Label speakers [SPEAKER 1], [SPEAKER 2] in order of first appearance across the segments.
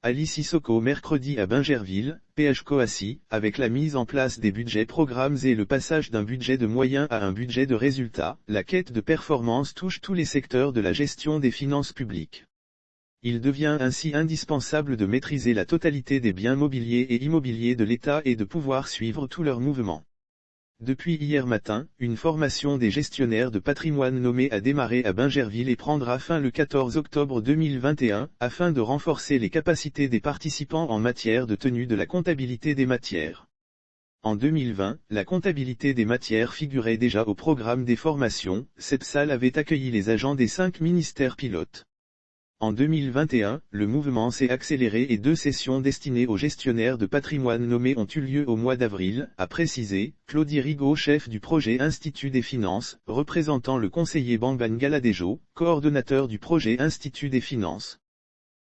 [SPEAKER 1] Ali Sissoko mercredi à Bingerville, PH-Coacy, avec la mise en place des budgets programmes et le passage d'un budget de moyens à un budget de résultats, la quête de performance touche tous les secteurs de la gestion des finances publiques. Il devient ainsi indispensable de maîtriser la totalité des biens mobiliers et immobiliers de l'État et de pouvoir suivre tous leurs mouvements. Depuis hier matin, une formation des gestionnaires de patrimoine nommée a démarré à Bingerville et prendra fin le 14 octobre 2021, afin de renforcer les capacités des participants en matière de tenue de la comptabilité des matières. En 2020, la comptabilité des matières figurait déjà au programme des formations. Cette salle avait accueilli les agents des 5 ministères pilotes. En 2021, le mouvement s'est accéléré et 2 sessions destinées aux gestionnaires de patrimoine nommés ont eu lieu au mois d'avril, a précisé Claudie Rigaud, chef du projet Institut des Finances, représentant le conseiller Bamban Galadejo, coordonnateur du projet Institut des Finances.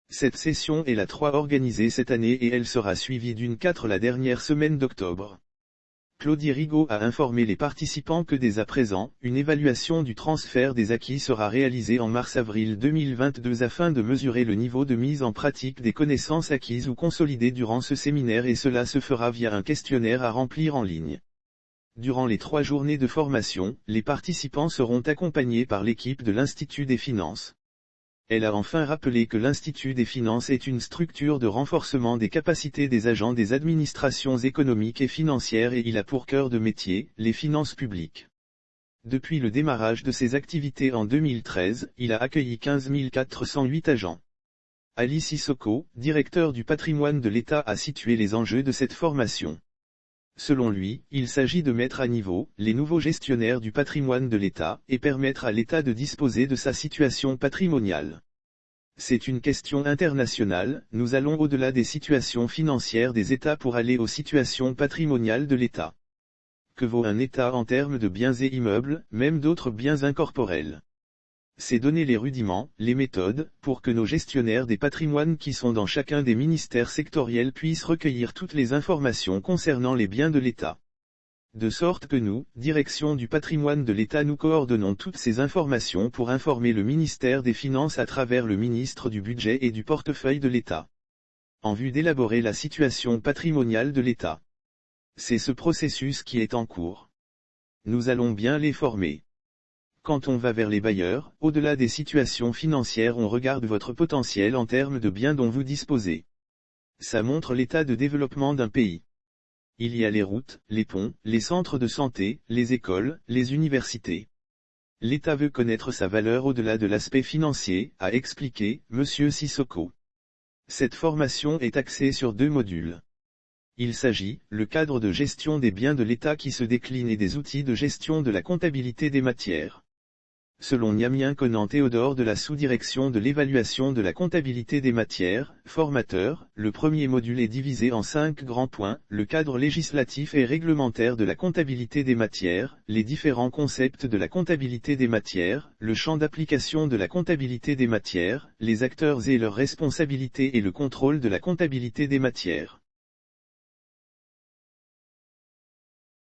[SPEAKER 1] Cette session est la 3 organisée cette année et elle sera suivie d'une 4 la dernière semaine d'octobre. Claudie Rigaud a informé les participants que dès à présent, une évaluation du transfert des acquis sera réalisée en mars-avril 2022 afin de mesurer le niveau de mise en pratique des connaissances acquises ou consolidées durant ce séminaire et cela se fera via un questionnaire à remplir en ligne. Durant les 3 journées de formation, les participants seront accompagnés par l'équipe de l'Institut des Finances. Elle a enfin rappelé que l'Institut des Finances est une structure de renforcement des capacités des agents des administrations économiques et financières et il a pour cœur de métier, les finances publiques. Depuis le démarrage de ses activités en 2013, il a accueilli 15 408 agents. Ali Sissoko, directeur du patrimoine de l'État, a situé les enjeux de cette formation. Selon lui, il s'agit de mettre à niveau les nouveaux gestionnaires du patrimoine de l'État et permettre à l'État de disposer de sa situation patrimoniale. C'est une question internationale, nous allons au-delà des situations financières des États pour aller aux situations patrimoniales de l'État. Que vaut un État en termes de biens et immeubles, même d'autres biens incorporels? C'est donner les rudiments, les méthodes, pour que nos gestionnaires des patrimoines qui sont dans chacun des ministères sectoriels puissent recueillir toutes les informations concernant les biens de l'État. De sorte que nous, direction du patrimoine de l'État, nous coordonnons toutes ces informations pour informer le ministère des Finances à travers le ministre du Budget et du portefeuille de l'État. En vue d'élaborer la situation patrimoniale de l'État. C'est ce processus qui est en cours. Nous allons bien les former. Quand on va vers les bailleurs, au-delà des situations financières, on regarde votre potentiel en termes de biens dont vous disposez. Ça montre l'état de développement d'un pays. Il y a les routes, les ponts, les centres de santé, les écoles, les universités. L'État veut connaître sa valeur au-delà de l'aspect financier, a expliqué M. Sissoko. Cette formation est axée sur 2 modules. Il s'agit, le cadre de gestion des biens de l'État qui se décline et des outils de gestion de la comptabilité des matières. Selon Niamien Conan Théodore de la sous-direction de l'évaluation de la comptabilité des matières, formateur, le premier module est divisé en 5 grands points, le cadre législatif et réglementaire de la comptabilité des matières, les différents concepts de la comptabilité des matières, le champ d'application de la comptabilité des matières, les acteurs et leurs responsabilités et le contrôle de la comptabilité des matières.